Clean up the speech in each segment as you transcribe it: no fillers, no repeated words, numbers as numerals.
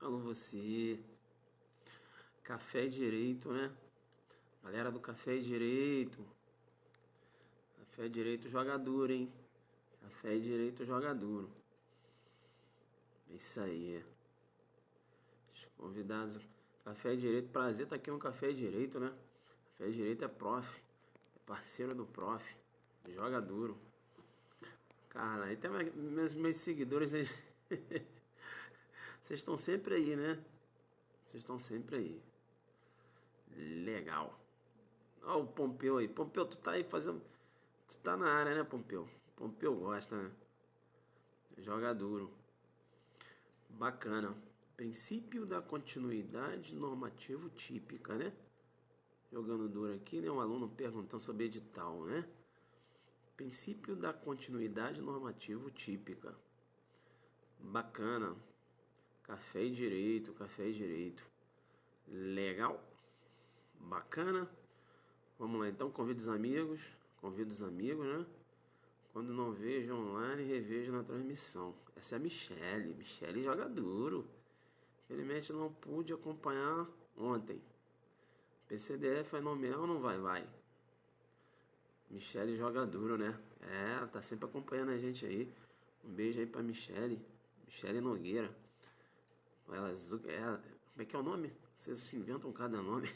Alô você, Café e Direito, né? Galera do Café e Direito. Café e Direito joga duro, hein? Café e Direito joga duro. É isso aí. Os convidados. Café e Direito, prazer estar aqui no Café e Direito, né? Café e Direito é prof. É parceiro do prof. Joga duro. Cara, aí tem meus seguidores. Vocês estão sempre aí, né? Vocês estão sempre aí. Legal. Ó o Pompeu aí. Pompeu, tu tá aí fazendo... Tu tá na área, né, Pompeu? Pompeu gosta, né? Joga duro. Bacana. Princípio da continuidade normativo típica, né? Jogando duro aqui, né? Um aluno perguntando sobre edital, né? Princípio da continuidade normativo típica. Bacana. Café e Direito, Café e Direito. Legal. Bacana. Vamos lá então, convido os amigos, né? Quando não vejo online, revejo na transmissão. Essa é a Michele. Michele joga duro. Infelizmente não pude acompanhar ontem. PCDF vai nomear ou não vai? Vai. Michele joga duro, né? É, tá sempre acompanhando a gente aí. Um beijo aí pra Michele. Michele Nogueira. Ela, como é que é o nome? Vocês inventam cada nome.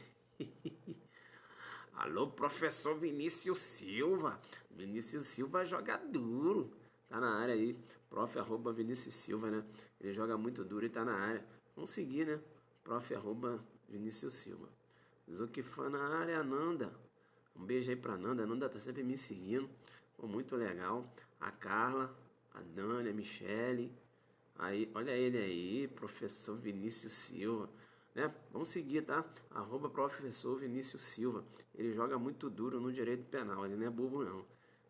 Alô, professor Vinícius Silva. Vinícius Silva joga duro. Tá na área aí. Prof. Vinícius Silva, né? Ele joga muito duro e tá na área. Vamos seguir, né? Prof. Vinícius Silva. Zukifan na área, Nanda. Um beijo aí pra Nanda. A Nanda tá sempre me seguindo. Pô, muito legal. A Carla, a Dani, a Michele. Aí, olha ele aí, professor Vinícius Silva, né? Vamos seguir, tá? Professor Vinícius Silva. Ele joga muito duro no direito penal, ele não é bobo não.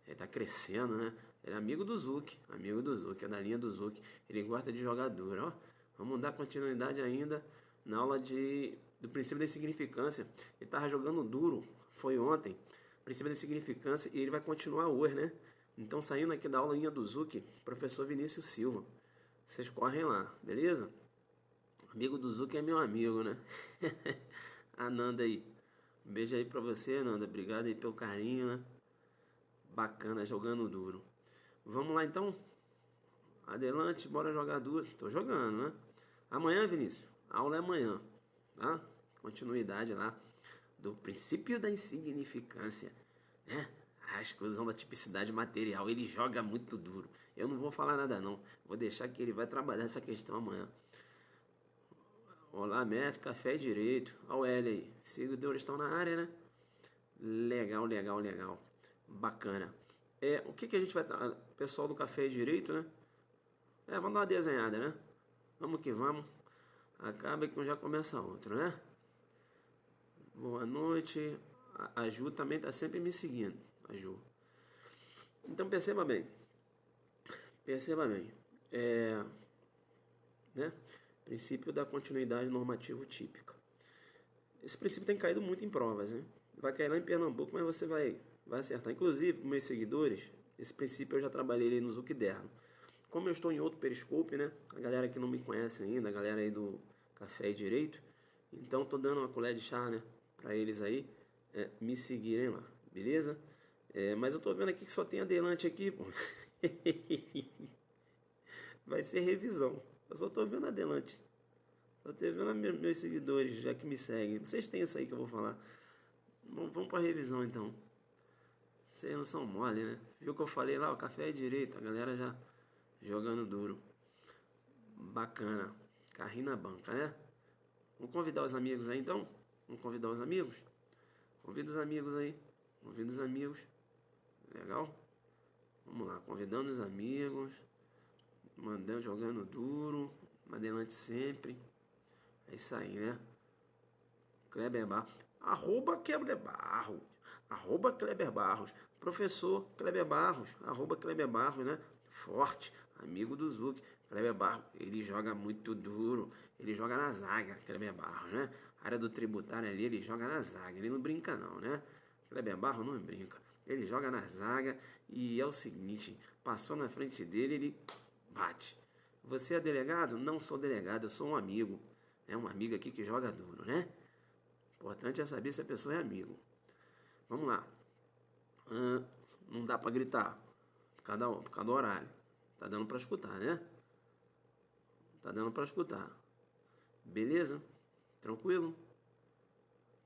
Ele tá crescendo, né? Ele é amigo do Zuc, é da linha do Zuc. Ele gosta de jogar duro, ó. Vamos dar continuidade ainda na aula do princípio da insignificância. Ele tava jogando duro, foi ontem. Princípio da insignificância e ele vai continuar hoje, né? Então, saindo aqui da aulinha do Zuc, professor Vinícius Silva. Vocês correm lá, beleza? Amigo do Zuc é meu amigo, né? Ananda aí. Um beijo aí pra você, Ananda. Obrigado aí pelo carinho, né? Bacana, jogando duro. Vamos lá então? Adelante, bora jogar duro. Tô jogando, né? Amanhã, Vinícius, a aula é amanhã, tá? Continuidade lá do princípio da insignificância, né? A exclusão da tipicidade material. Ele joga muito duro. Eu não vou falar nada não. Vou deixar que ele vai trabalhar essa questão amanhã. Olá, mestre, Café e Direito. Olha o L aí. Seguidores estão na área, né? Legal, legal, legal. Bacana. O que a gente vai... Pessoal do Café e Direito, né? Vamos dar uma desenhada, né? Vamos que vamos. Acaba que já começa outro, né? Boa noite. A Ju também está sempre me seguindo. A Ju. Então perceba bem. Perceba bem. Né? Princípio da continuidade normativo típica. Esse princípio tem caído muito em provas, né? Vai cair lá em Pernambuco, mas você vai acertar. Inclusive, com meus seguidores, esse princípio eu já trabalhei ele no Zucderno. Como eu estou em outro Periscope, né? A galera que não me conhece ainda, a galera aí do Café e Direito, então tô dando uma colher de chá, né? Pra eles aí me seguirem lá, beleza? Mas eu tô vendo aqui que só tem adelante aqui, pô. Vai ser revisão. Eu só tô vendo adelante. Só tô vendo meus seguidores, já que me seguem. Vocês têm isso aí que eu vou falar. Vamos pra revisão então. Vocês não são mole, né? Viu o que eu falei lá? O Café é direito. A galera já jogando duro. Bacana. Carrinho na banca, né? Vamos convidar os amigos aí então? Vamos convidar os amigos? Convida os amigos aí. Convida os amigos. Legal? Vamos lá, convidando os amigos. Mandando, jogando duro. Adelante sempre. É isso aí, né? Kleber Barros. Arroba Kleber Barros. Professor Kleber Barros. Arroba Kleber Barros, né? Forte. Amigo do Zuc. Kleber Barros. Ele joga muito duro. Ele joga na zaga. Kleber Barros, né? Área do tributário ali, ele joga na zaga. Ele não brinca não, né? Kleber Barros não brinca. Ele joga na zaga e é o seguinte. Passou na frente dele, ele bate. Você é delegado? Não sou delegado, eu sou um amigo. É um amigo aqui que joga duro, né? Importante é saber se a pessoa é amigo. Vamos lá. Não dá para gritar por causa do horário. Tá dando para escutar, né? Tá dando para escutar. Beleza? Tranquilo?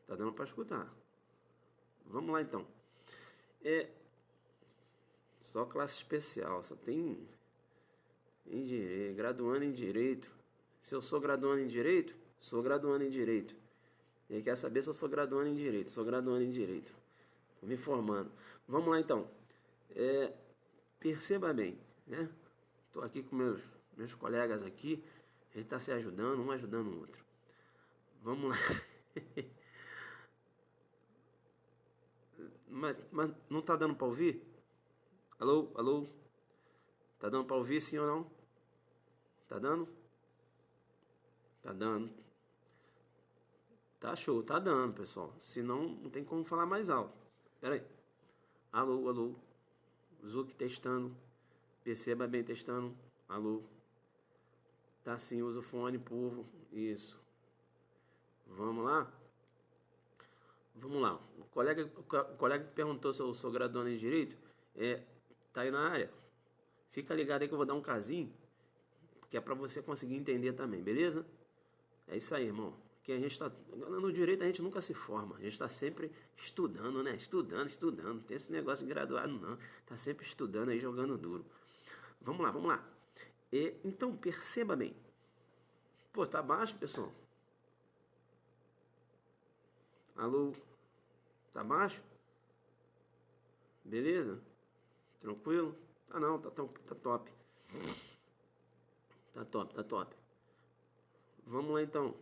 Tá dando para escutar. Vamos lá então. Só classe especial, só tem em direito, graduando em direito. Se eu sou graduando em direito, sou graduando em direito. Ele quer saber se eu sou graduando em direito, sou graduando em direito. Tô me formando. Vamos lá então. Perceba bem, né? Tô aqui com meus colegas aqui, a gente tá se ajudando, um ajudando o outro. Vamos lá. Mas não tá dando para ouvir? Alô, alô? Tá dando para ouvir sim ou não? Tá dando? Tá dando. Tá show, tá dando, pessoal. Senão não tem como falar mais alto. Pera aí. Alô, alô. Zuc testando. Perceba bem testando. Alô. Tá sim, usa o fone, povo. Isso. Vamos lá? Vamos lá. O colega que perguntou se eu sou graduando em Direito, tá aí na área. Fica ligado aí que eu vou dar um casinho, que é para você conseguir entender também, beleza? É isso aí, irmão. Que a gente tá no direito, a gente nunca se forma. A gente está sempre estudando, né? Estudando. Não tem esse negócio de graduado, não. Tá sempre estudando aí, jogando duro. Vamos lá, vamos lá. Então, perceba bem. Pô, tá baixo, pessoal? Alô? Tá baixo? Beleza? Tranquilo? Tá não, tá top. Tá top, tá top. Vamos lá então.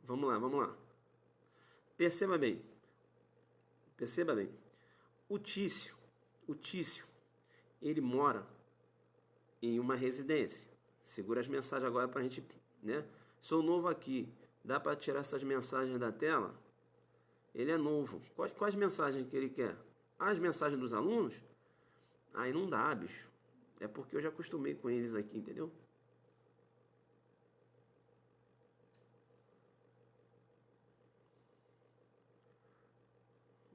Vamos lá. Perceba bem. O Tício, ele mora em uma residência. Segura as mensagens agora pra gente, né? Sou novo aqui. Dá para tirar essas mensagens da tela? Ele é novo. Quais mensagens que ele quer? As mensagens dos alunos? Aí não dá, bicho. É porque eu já acostumei com eles aqui, entendeu?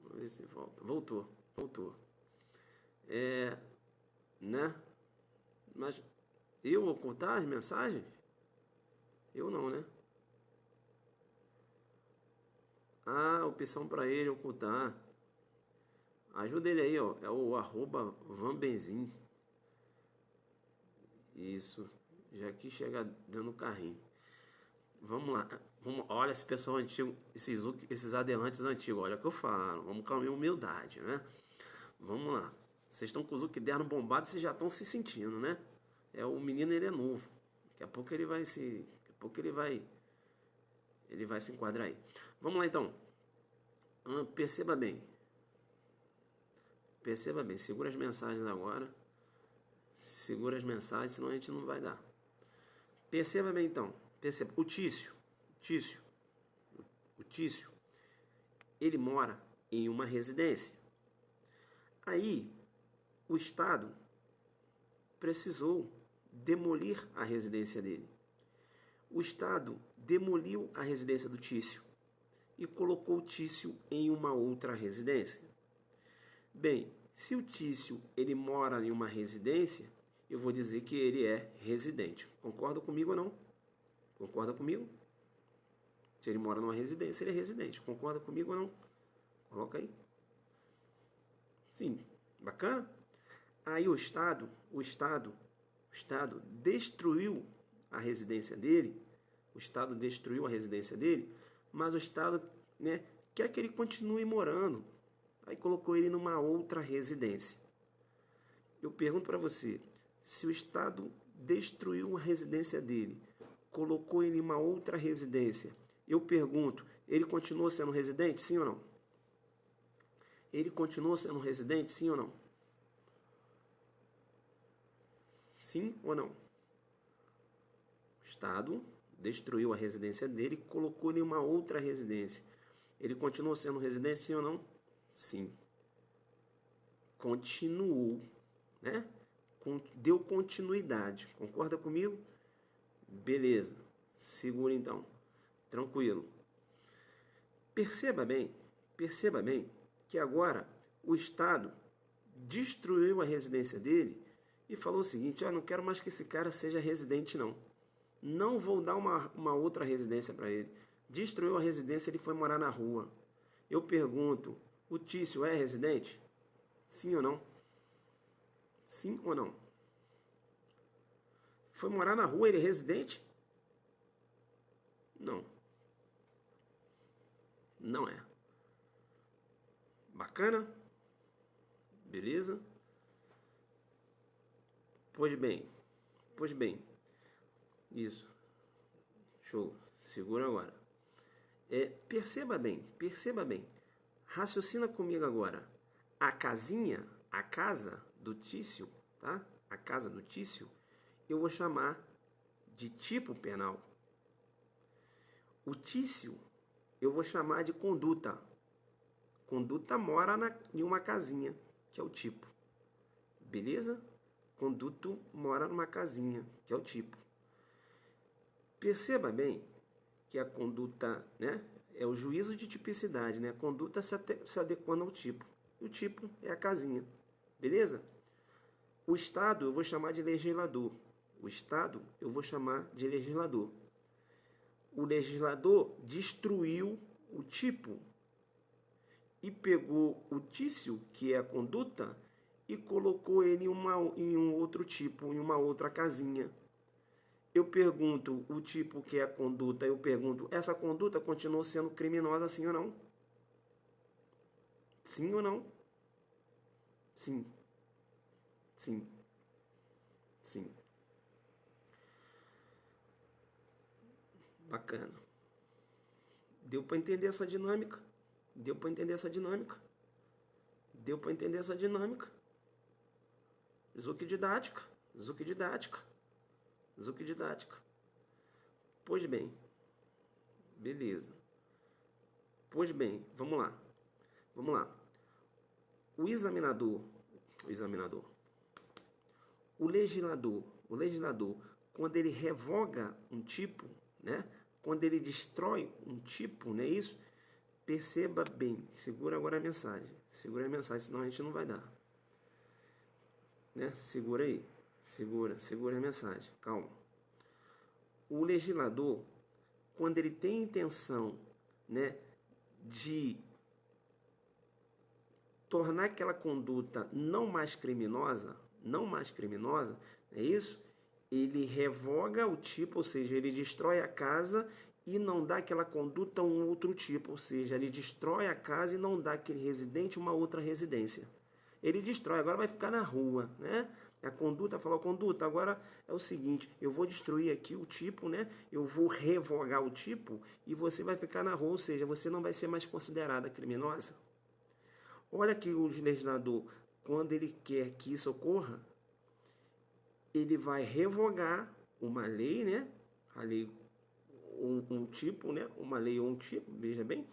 Vamos ver se volta. Voltou. Né? Mas eu ocultar as mensagens? Eu não, né? Opção para ele ocultar. Ajuda ele aí, ó. É o @vambenzin. Isso. Já que chega dando carrinho. Vamos lá. Olha esse pessoal antigo, esses adelantes antigos. Olha o que eu falo. Vamos com a humildade, né? Vamos lá. Vocês estão com o Zuc derno bombado, vocês já estão se sentindo, né? O menino, ele é novo. Daqui a pouco ele vai se... Ele vai se enquadrar aí. Vamos lá, então. Perceba bem. Segura as mensagens agora. Segura as mensagens, senão a gente não vai dar. Perceba bem, então. O Tício, ele mora em uma residência. Aí, o Estado precisou demolir a residência dele. O Estado demoliu a residência do Tício e colocou o Tício em uma outra residência. Bem, se o Tício ele mora em uma residência, eu vou dizer que ele é residente. Concorda comigo ou não? Concorda comigo? Se ele mora numa residência, ele é residente. Concorda comigo ou não? Coloca aí. Sim, bacana? Aí o Estado destruiu a residência dele. O Estado destruiu a residência dele, mas o Estado, né, quer que ele continue morando. Aí colocou ele numa outra residência. Eu pergunto para você, se o Estado destruiu a residência dele, colocou ele em uma outra residência, eu pergunto, ele continuou sendo residente, sim ou não? Ele continuou sendo residente, sim ou não? Sim ou não? O Estado destruiu a residência dele e colocou ele em uma outra residência. Ele continuou sendo residente, sim ou não? Sim. Continuou, né? deu continuidade. Concorda comigo? Beleza. Segura então. Tranquilo. Perceba bem que agora o Estado destruiu a residência dele e falou o seguinte: não quero mais que esse cara seja residente não. Não vou dar uma outra residência para ele. Destruiu a residência, ele foi morar na rua. Eu pergunto, o Tício é residente? Sim ou não? Sim ou não? Foi morar na rua, ele é residente? Não. Não é. Bacana? Beleza? Pois bem. Isso. Show. Segura agora. Perceba bem. Raciocina comigo agora. A casa do Tício, tá? A casa do Tício, eu vou chamar de tipo penal. O Tício, eu vou chamar de conduta. Conduta mora em uma casinha, que é o tipo. Beleza? Conduto mora numa casinha, que é o tipo. Perceba bem que a conduta, né, é o juízo de tipicidade, né? A conduta se adequando ao tipo. E o tipo é a casinha. Beleza? O Estado eu vou chamar de legislador. O legislador destruiu o tipo e pegou o Tício, que é a conduta, e colocou ele em um outro tipo, em uma outra casinha. Eu pergunto, o tipo que é a conduta, essa conduta continuou sendo criminosa, sim ou não? Sim ou não? Sim. Bacana. Deu para entender essa dinâmica? Zuc didática. Pois bem. Beleza. Pois bem, vamos lá. O legislador, quando ele revoga um tipo, né? Quando ele destrói um tipo, não é isso? Perceba bem, segura agora a mensagem, senão a gente não vai dar. Né? Segura aí, segura a mensagem, calma. O legislador, quando ele tem intenção, né, de tornar aquela conduta não mais criminosa, é isso? Ele revoga o tipo, ou seja, ele destrói a casa e não dá aquela conduta a um outro tipo, ou seja, ele destrói a casa e não dá aquele residente uma outra residência. Ele destrói, agora vai ficar na rua, né? A conduta falou, conduta, agora é o seguinte, eu vou destruir aqui o tipo, né? Eu vou revogar o tipo e você vai ficar na rua, ou seja, você não vai ser mais considerada criminosa. Olha que o legislador, quando ele quer que isso ocorra, ele vai revogar uma lei, né? A lei, um tipo, né? Uma lei ou um tipo, veja bem,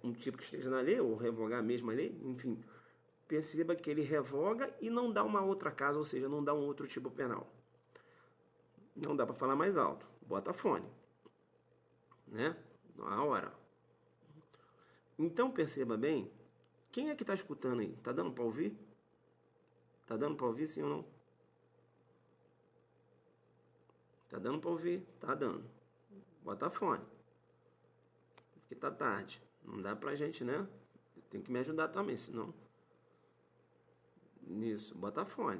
um tipo que esteja na lei, ou revogar a mesma lei, enfim. Perceba que ele revoga e não dá uma outra casa, ou seja, não dá um outro tipo penal. Não dá para falar mais alto. Bota fone. Né? Na hora. Então perceba bem, quem é que está escutando aí? Tá dando para ouvir? Tá dando para ouvir, sim ou não? Tá dando para ouvir? Tá dando. Bota fone. Porque tá tarde. Não dá pra gente, né? Tem que me ajudar também, senão... Isso, bota fone.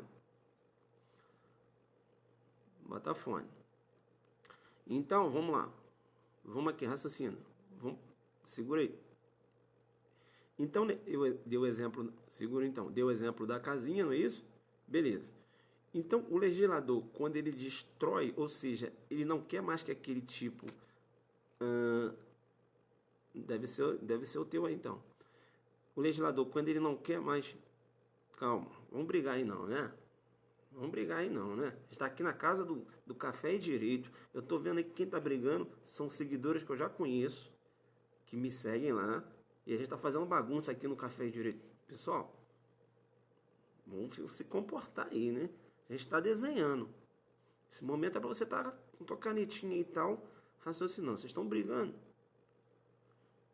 Então, vamos lá. Vamos aqui, raciocínio. Segura aí. Então, eu dei o exemplo... Segura então. Deu o exemplo da casinha, não é isso? Beleza. Então, o legislador, quando ele destrói, ou seja, ele não quer mais que aquele tipo... deve ser o teu aí, então. O legislador, quando ele não quer mais... Calma, vamos brigar aí não, né? Está aqui na casa do Café e Direito. Eu tô vendo aí que quem tá brigando são seguidores que eu já conheço, que me seguem lá. E a gente tá fazendo bagunça aqui no Café e Direito. Pessoal, vamos se comportar aí, né? A gente está desenhando. Esse momento é para você estar com tua canetinha e tal, raciocinando. Vocês estão brigando?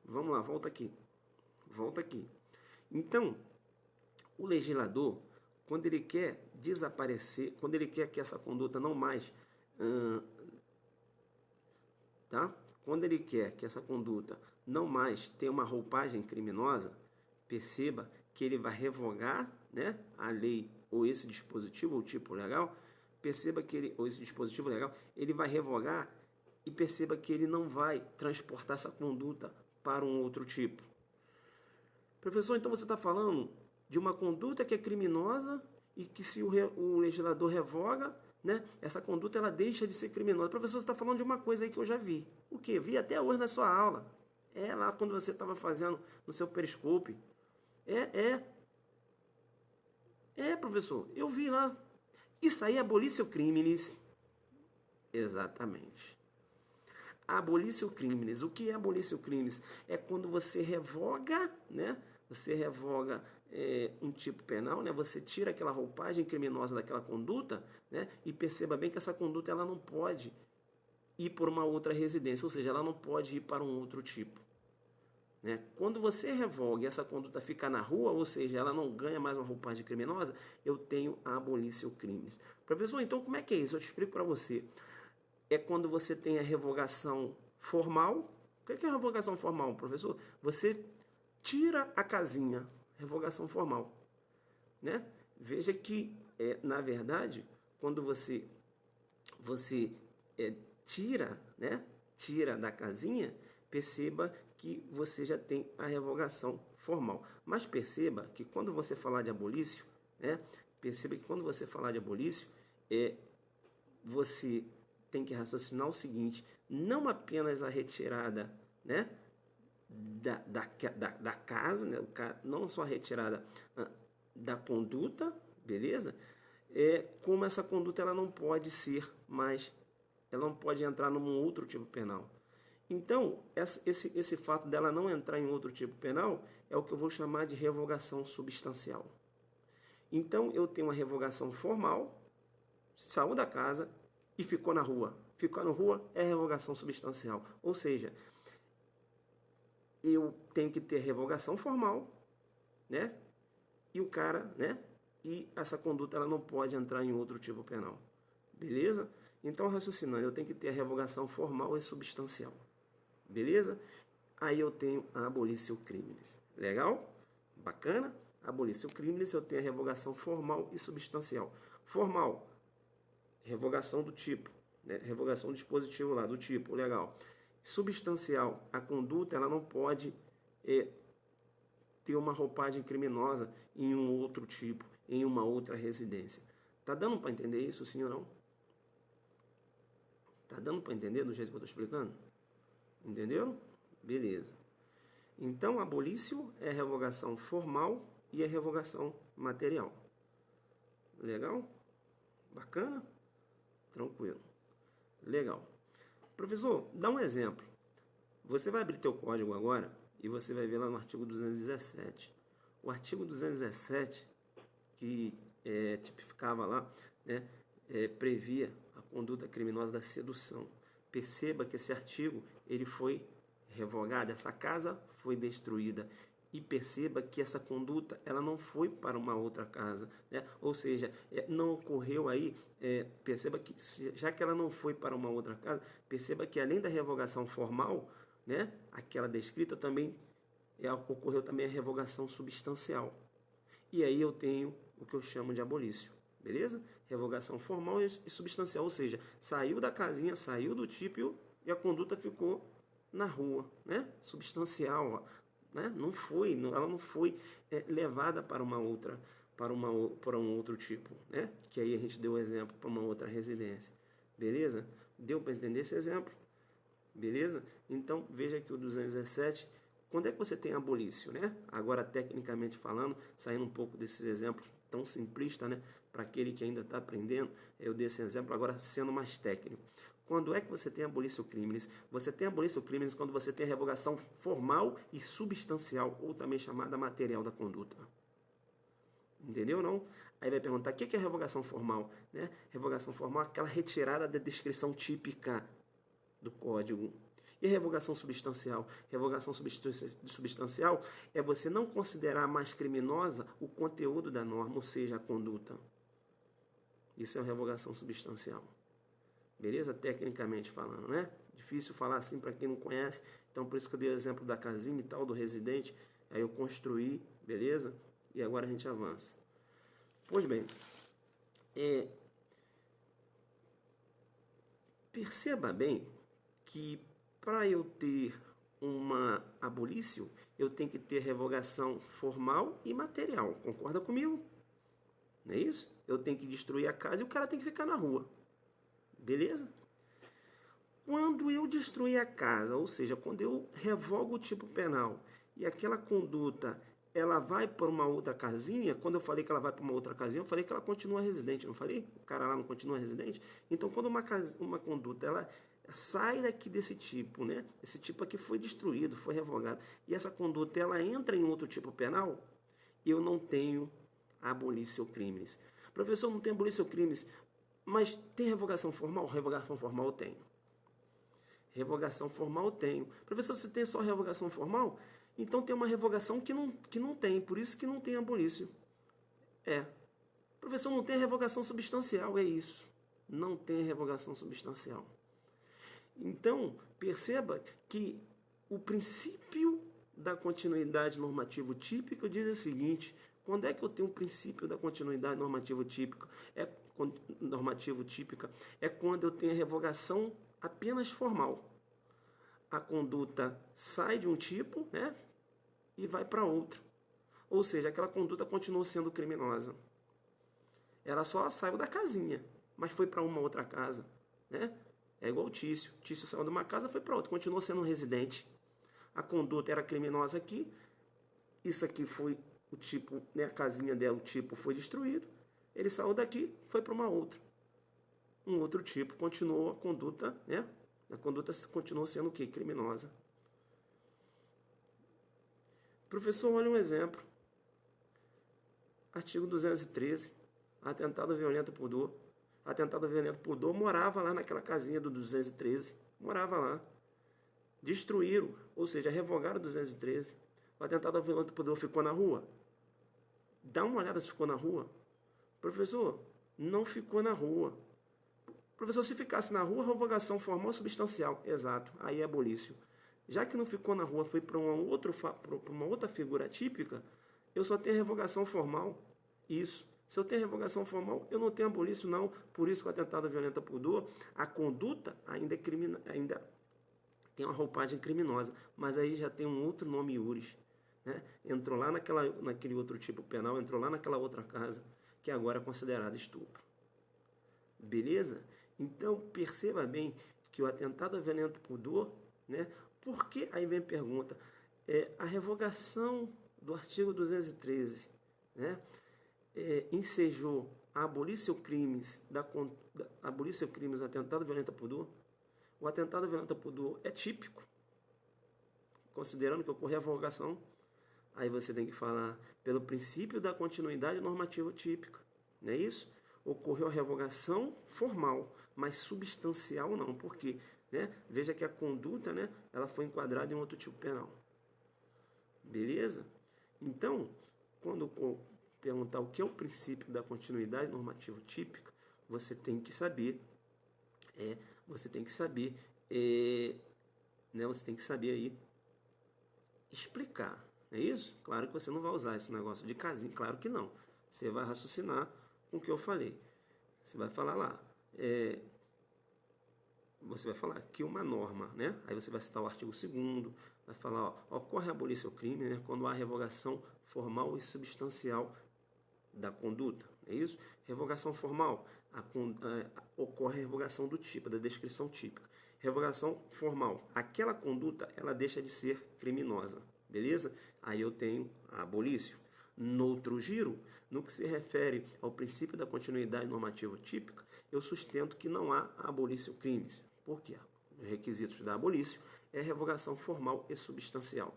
Vamos lá, volta aqui. Volta aqui. Então, o legislador, quando ele quer desaparecer, quando ele quer que essa conduta não mais... tá? Quando ele quer que essa conduta não mais tenha uma roupagem criminosa, perceba que ele vai revogar, né, a lei ou esse dispositivo ou tipo legal, perceba que ele, ou esse dispositivo legal, ele vai revogar e perceba que ele não vai transportar essa conduta para um outro tipo. Professor, então você está falando de uma conduta que é criminosa e que se o legislador revoga, né, essa conduta ela deixa de ser criminosa. Professor, você está falando de uma coisa aí que eu já vi. O quê? Vi até hoje na sua aula. É lá quando você estava fazendo no seu Periscope. Professor, eu vi lá. Isso aí é abolição crimes. Exatamente. Abolição crimes. O que é abolição crimes? É quando você revoga, né? Você revoga um tipo penal, né? Você tira aquela roupagem criminosa daquela conduta, né? E perceba bem que essa conduta ela não pode ir por uma outra residência, ou seja, ela não pode ir para um outro tipo. Né? Quando você revoga e essa conduta fica na rua, ou seja, ela não ganha mais uma roupagem criminosa, eu tenho a abolição crimes. Professor, então como é que é isso? Eu te explico para você. É quando você tem a revogação formal. O que é a revogação formal, professor? Você tira a casinha, revogação formal. Né? Veja que, na verdade, quando você tira, né? Tira da casinha, perceba que você já tem a revogação formal. Mas perceba que quando você falar de abolício, né? Perceba que quando você falar de abolício, você tem que raciocinar o seguinte: não apenas a retirada, né, da casa, né, não só a retirada da conduta, beleza? Como essa conduta ela não pode ser mais, ela não pode entrar num outro tipo penal. Então, esse fato dela não entrar em outro tipo penal é o que eu vou chamar de revogação substancial. Então, eu tenho uma revogação formal, saiu da casa e ficou na rua. Ficar na rua é revogação substancial. Ou seja, eu tenho que ter revogação formal, né? E o cara, né? E essa conduta ela não pode entrar em outro tipo penal. Beleza? Então, raciocinando, eu tenho que ter a revogação formal e substancial. Beleza? Aí eu tenho a abolição crimes. Legal? Bacana? Abolição crimes, eu tenho a revogação formal e substancial. Formal, revogação do tipo, né? Revogação do dispositivo lá, do tipo, legal. Substancial, a conduta ela não pode ter uma roupagem criminosa em um outro tipo, em uma outra residência. Tá dando para entender isso, sim ou não? Tá dando para entender do jeito que eu estou explicando? Entenderam? Beleza. Então, abolício é a revogação formal e a revogação material. Legal? Bacana? Tranquilo. Legal. Professor, dá um exemplo. Você vai abrir teu código agora e você vai ver lá no artigo 217. O artigo 217, que tipificava lá, né, previa a conduta criminosa da sedução. Perceba que esse artigo ele foi revogado, essa casa foi destruída. E perceba que essa conduta ela não foi para uma outra casa, né? Ou seja, não ocorreu aí, perceba que já que ela não foi para uma outra casa, perceba que além da revogação formal, né, aquela descrita, também ocorreu também a revogação substancial. E aí eu tenho o que eu chamo de abolício, beleza? Revogação formal e substancial, ou seja, saiu da casinha, saiu do tipo e a conduta ficou na rua, né? Substancial, ó. Né? Ela não foi levada para uma outra, para um outro tipo, né? Que aí a gente deu o exemplo para uma outra residência, beleza? Deu para entender esse exemplo, beleza? Então veja que o 217, quando é que você tem abolício, né? Agora tecnicamente falando, saindo um pouco desses exemplos tão simplistas, né? Para aquele que ainda está aprendendo, eu dei esse exemplo agora sendo mais técnico. Quando é que você tem abolício crimes? Você tem abolício crimes quando você tem a revogação formal e substancial, ou também chamada material da conduta. Entendeu, não? Aí vai perguntar, o que é revogação formal? Né? Revogação formal é aquela retirada da descrição típica do código. E revogação substancial? Revogação substancial é você não considerar mais criminosa o conteúdo da norma, ou seja, a conduta. Isso é uma revogação substancial. Beleza? Tecnicamente falando, né? Difícil falar assim para quem não conhece. Então, por isso que eu dei o exemplo da casinha e tal, do residente. Aí eu construí, beleza? E agora a gente avança. Pois bem, perceba bem que para eu ter uma abolício, eu tenho que ter revogação formal e material. Concorda comigo? Não é isso? Eu tenho que destruir a casa e o cara tem que ficar na rua. Beleza? Quando eu destruir a casa, ou seja, quando eu revogo o tipo penal e aquela conduta ela vai para uma outra casinha, quando eu falei que ela vai para uma outra casinha, eu falei que ela continua residente, não falei? O cara lá não continua residente? Então, quando uma conduta ela sai daqui desse tipo, né? Esse tipo aqui foi destruído, foi revogado, e essa conduta ela entra em outro tipo penal, eu não tenho abolício crimes. Professor, não tem abolício crimes, mas tem revogação formal? Revogação formal eu tenho. Revogação formal eu tenho. Professor, se tem só revogação formal, então tem uma revogação que não tem, por isso que não tem abolício. Professor, não tem revogação substancial, é isso. Não tem revogação substancial. Então, perceba que o princípio da continuidade normativo típica diz o seguinte: quando é que eu tenho o princípio da continuidade normativo típica? Normativo típica é quando eu tenho a revogação apenas formal. A conduta sai de um tipo, né, e vai para outro. Ou seja, aquela conduta continua sendo criminosa. Ela só saiu da casinha, mas foi para uma outra casa, né? É igual o Tício. O Tício saiu de uma casa, foi para outra, continuou sendo um residente. A conduta era criminosa aqui. Isso aqui foi o tipo, né, a casinha dela, o tipo foi destruído. Ele saiu daqui, foi para uma outra. Um outro tipo, continuou a conduta, né? A conduta continuou sendo o quê? Criminosa. Professor, olha um exemplo. Artigo 213, atentado violento por dor. Atentado violento por dor morava lá naquela casinha do 213. Morava lá. Destruíram, ou seja, revogaram o 213. O atentado violento por dor ficou na rua? Dá uma olhada se ficou na rua. Professor, não ficou na rua. Professor, se ficasse na rua, revogação formal substancial. Exato, aí é abolício. Já que não ficou na rua, foi para uma outra figura típica, eu só tenho revogação formal. Isso. Se eu tenho revogação formal, eu não tenho abolício, não. Por isso que o atentado violento por dor, a conduta ainda tem uma roupagem criminosa, mas aí já tem um outro nome iuris. Né? Entrou lá naquele outro tipo penal, entrou lá naquela outra casa, que agora é considerado estupro. Beleza? Então, perceba bem que o atentado violento por dor, né? Por que, aí vem a pergunta, a revogação do artigo 213, né? Ensejou a abolício crimes do atentado violento por dor? O atentado violento por dor é típico, considerando que ocorreu a revogação. Aí você tem que falar pelo princípio da continuidade normativa típica, não é isso? Ocorreu a revogação formal, mas substancial não. Por quê? Né? Veja que a conduta, né, ela foi enquadrada em outro tipo penal. Beleza? Então, quando perguntar o que é o princípio da continuidade normativa típica, você tem que saber, né, você tem que saber aí explicar. Não é isso? Claro que você não vai usar esse negócio de casinha, claro que não. Você vai raciocinar com o que eu falei. Você vai falar lá, você vai falar que uma norma, né? Aí você vai citar o artigo 2º, vai falar, ocorre a abolício ao crime, né, quando há revogação formal e substancial da conduta, é isso? Revogação formal, ocorre a revogação do tipo, da descrição típica. Revogação formal, aquela conduta, ela deixa de ser criminosa, beleza? Aí eu tenho a abolício. Noutro giro, no que se refere ao princípio da continuidade normativa típica, eu sustento que não há abolício crimes. Por quê? Os requisitos da abolício é revogação formal e substancial.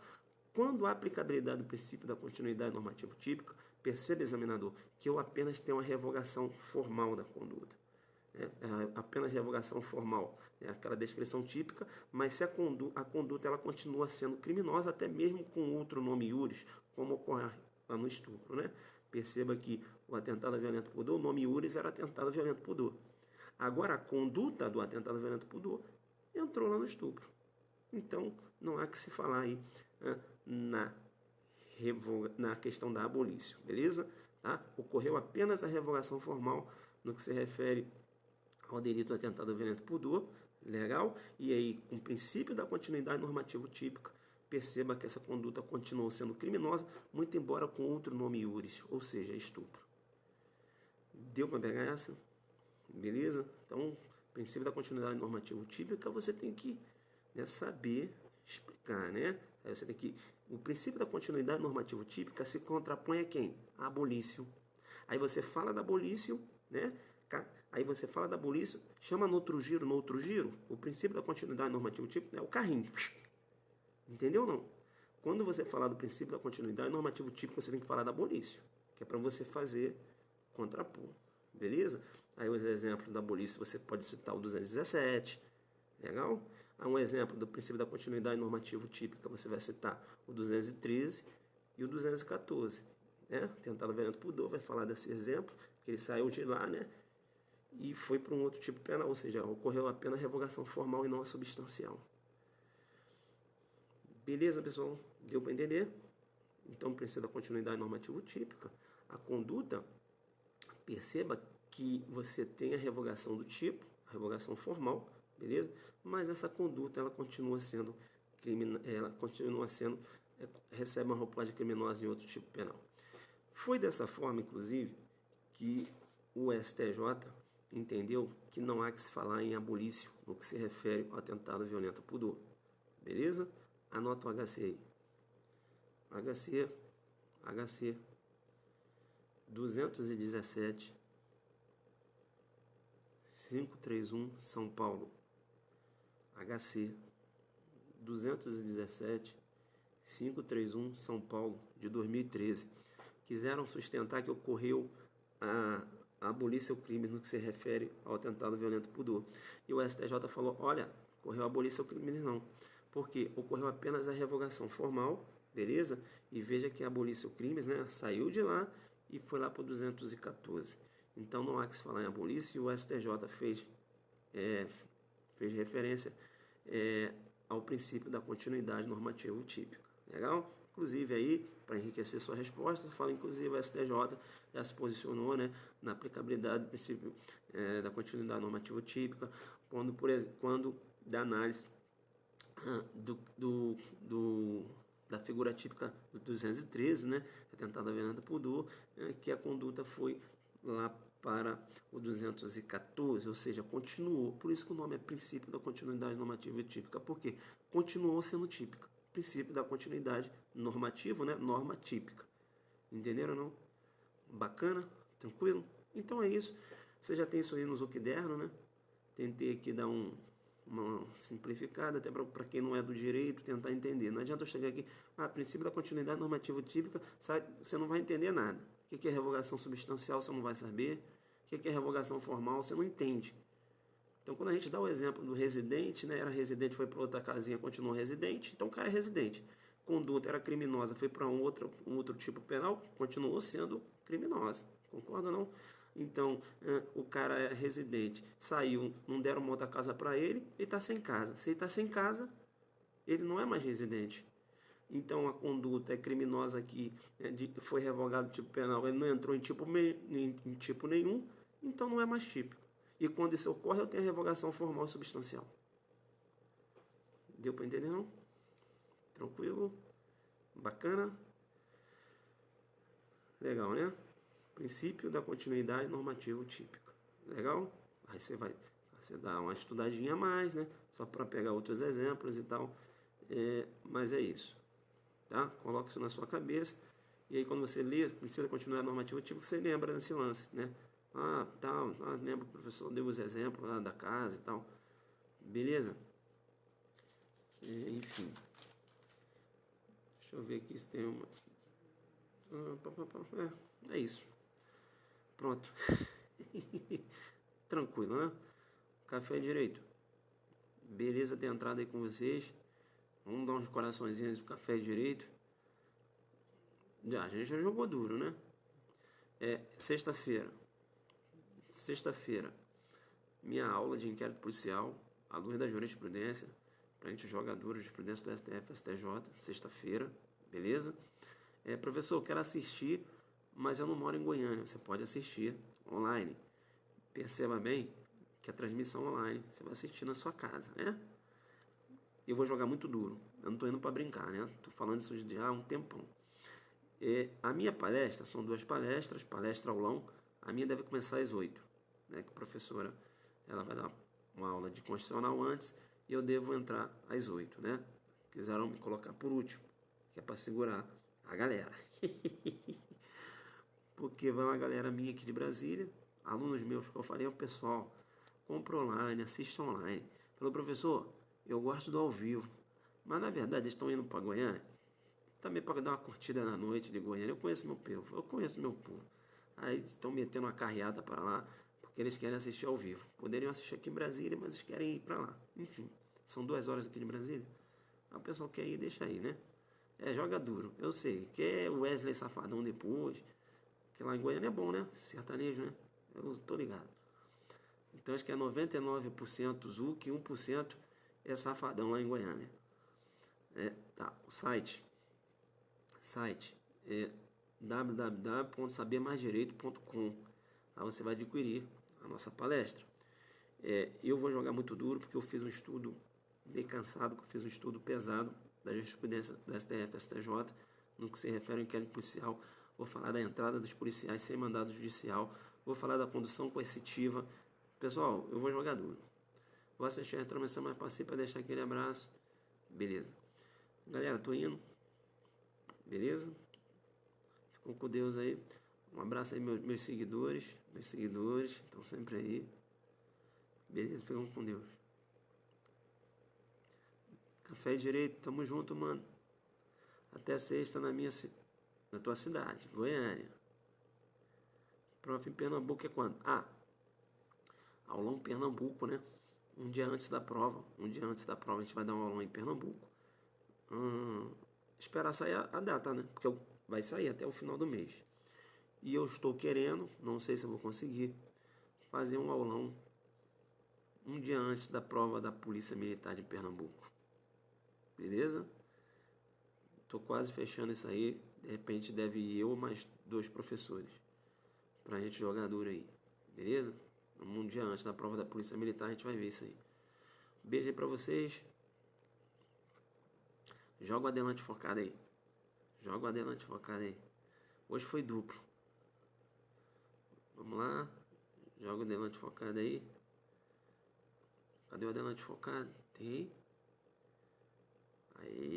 Quando há aplicabilidade do princípio da continuidade normativa típica, perceba, examinador, que eu apenas tenho uma revogação formal da conduta. Apenas revogação formal, aquela descrição típica, mas se a conduta ela continua sendo criminosa, até mesmo com outro nome iuris, como ocorre lá no estupro, né? Perceba que o atentado violento por dor, o nome iuris era atentado violento por dor. Agora, a conduta do atentado violento por dor entrou lá no estupro. Então, não há que se falar aí na questão da abolício, beleza? Tá? Ocorreu apenas a revogação formal no que se refere ao delito atentado violento por dor, legal? E aí, com o princípio da continuidade normativa típica, perceba que essa conduta continuou sendo criminosa, muito embora com outro nome iuris, ou seja, estupro. Deu para pegar essa? Beleza? Então, princípio da continuidade normativa típica, você tem que saber explicar, né? Aí você tem que... O princípio da continuidade normativa típica se contrapõe a quem? A abolício. Aí você fala da abolício, né? Aí você fala da abolício, chama no outro giro, o princípio da continuidade normativa típica é o carrinho. Entendeu ou não? Quando você falar do princípio da continuidade normativa típica, você tem que falar da abolício, que é para você fazer contrapor. Beleza? Aí os exemplos da abolício você pode citar o 217, legal? Há um exemplo do princípio da continuidade normativa típica, você vai citar o 213 e o 214. Né? Tentado violento por dor vai falar desse exemplo, que ele saiu de lá, né? E foi para um outro tipo penal, ou seja, ocorreu apenas revogação formal e não a substancial. Beleza, pessoal? Deu para entender? Então, princípio da continuidade normativa típica, a conduta, perceba que você tem a revogação do tipo, a revogação formal, beleza? Mas essa conduta, ela continua sendo recebe uma roupagem criminosa em outro tipo penal. Foi dessa forma, inclusive, que o STJ entendeu que não há que se falar em abolício no que se refere ao atentado violento por dor. Beleza? Anota o HC aí. HC 217 531 São Paulo. HC 217 531 São Paulo, de 2013. Quiseram sustentar que ocorreu a abolício crime no que se refere ao atentado violento por dor. E o STJ falou, olha, ocorreu a abolício crime não. Porque ocorreu apenas a revogação formal, beleza? E veja que a abolício crimes, né, saiu de lá e foi lá para o 214. Então não há que se falar em abolício, e o STJ fez referência ao princípio da continuidade normativa típica. Legal? Inclusive aí, para enriquecer sua resposta, fala inclusive o STJ já se posicionou, né, na aplicabilidade do princípio da continuidade normativa típica, quando da análise da figura típica do 213, né, atentado violento por dor, que a conduta foi lá para o 214, ou seja, continuou. Por isso que o nome é princípio da continuidade normativa e típica, porque continuou sendo típica. Princípio da continuidade normativa, né, norma típica. Entenderam ou não? Bacana? Tranquilo? Então é isso. Você já tem isso aí no Zuckerberg, né? Tentei aqui dar uma simplificada, até para quem não é do direito, tentar entender. Não adianta eu chegar aqui, princípio da continuidade normativa típica, você não vai entender nada. O que é revogação substancial, você não vai saber. O que é revogação formal, você não entende. Então, quando a gente dá o exemplo do residente, né, era residente, foi para outra casinha, continuou residente, então o cara é residente. Conduta era criminosa, foi para um outro tipo penal, continuou sendo criminosa. Concorda ou não? Então, o cara é residente, saiu, não deram uma outra casa para ele, ele está sem casa. Se ele está sem casa, ele não é mais residente. Então, a conduta é criminosa aqui, foi revogado o tipo penal, ele não entrou em tipo nenhum, então não é mais típico. E quando isso ocorre, eu tenho a revogação formal e substancial. Deu para entender, não? Tranquilo? Bacana? Legal, né? Princípio da continuidade normativa típica. Legal? Aí você dá uma estudadinha a mais, né? Só para pegar outros exemplos e tal. Mas é isso. Tá? Coloca isso na sua cabeça. E aí, quando você lê princípio da continuidade normativa típica, você lembra desse lance, né? Lembra que o professor deu os exemplos lá da casa e tal. Beleza? Enfim. Deixa eu ver aqui se tem uma... É isso. Pronto. Tranquilo, né? Café direito. Beleza ter entrado aí com vocês. Vamos dar uns coraçõezinhos pro café direito. Já, a gente já jogou duro, né? Sexta-feira. Sexta-feira. Minha aula de inquérito policial, à luz da jurisprudência. Pra gente jogar duro, jurisprudência do STF, STJ. Sexta-feira. Beleza? Professor, eu quero assistir, mas eu não moro em Goiânia. Você pode assistir online. Perceba bem que a transmissão online você vai assistir na sua casa, né? Eu vou jogar muito duro. Eu não tô indo para brincar, né? Tô falando isso de há um tempão. A minha palestra, são 2 palestras, palestra aulão. A minha deve começar às 8, né? Que a professora ela vai dar uma aula de constitucional antes e eu devo entrar às 8, né? Quiseram me colocar por último, que é para segurar a galera. Porque vai uma galera minha aqui de Brasília, alunos meus que eu falei, o pessoal, compra online, assiste online. Falou, professor, eu gosto do ao vivo, mas na verdade eles estão indo para Goiânia, também para dar uma curtida na noite de Goiânia. Eu conheço meu povo. Aí estão metendo uma carreata para lá, porque eles querem assistir ao vivo. Poderiam assistir aqui em Brasília, mas eles querem ir para lá. Enfim, são 2 horas aqui de Brasília. Aí o pessoal quer ir, deixa aí, né? Joga duro, eu sei. Quer o Wesley Safadão depois, que lá em Goiânia é bom, né? Sertanejo, né? Eu tô ligado. Então acho que é 99% Zuc e 1% é Safadão lá em Goiânia. Tá, o site é www.sabermaisdireito.com. Lá você vai adquirir a nossa palestra. Eu vou jogar muito duro porque eu fiz um estudo meio cansado, que eu fiz um estudo pesado da jurisprudência do STF, STJ, no que se refere ao inquérito policial. Vou falar da entrada dos policiais sem mandado judicial. Vou falar da condução coercitiva. Pessoal, eu vou jogar duro. Vou assistir a retransmissão, mas passei para deixar aquele abraço. Beleza. Galera, tô indo. Beleza? Ficam com Deus aí. Um abraço aí, meus seguidores. Meus seguidores estão sempre aí. Beleza? Ficam com Deus. Café direito, tamo junto, mano. Até sexta na tua cidade, Goiânia. Prof. em Pernambuco é quando? Aulão Pernambuco, né? Um dia antes da prova a gente vai dar um aulão em Pernambuco. Esperar sair a data, né? Porque vai sair até o final do mês. E eu estou querendo, não sei se eu vou conseguir, fazer um aulão um dia antes da prova da Polícia Militar de Pernambuco. Beleza? Tô quase fechando isso aí. De repente deve ir eu mais 2 professores pra gente jogar duro aí. Beleza? Um dia antes da prova da Polícia Militar a gente vai ver isso aí. Beijo aí pra vocês. Joga o adelante focado aí. Hoje foi duplo. Vamos lá. Joga o adelante focado aí. Cadê o adelante focado? Tem aí? Aí.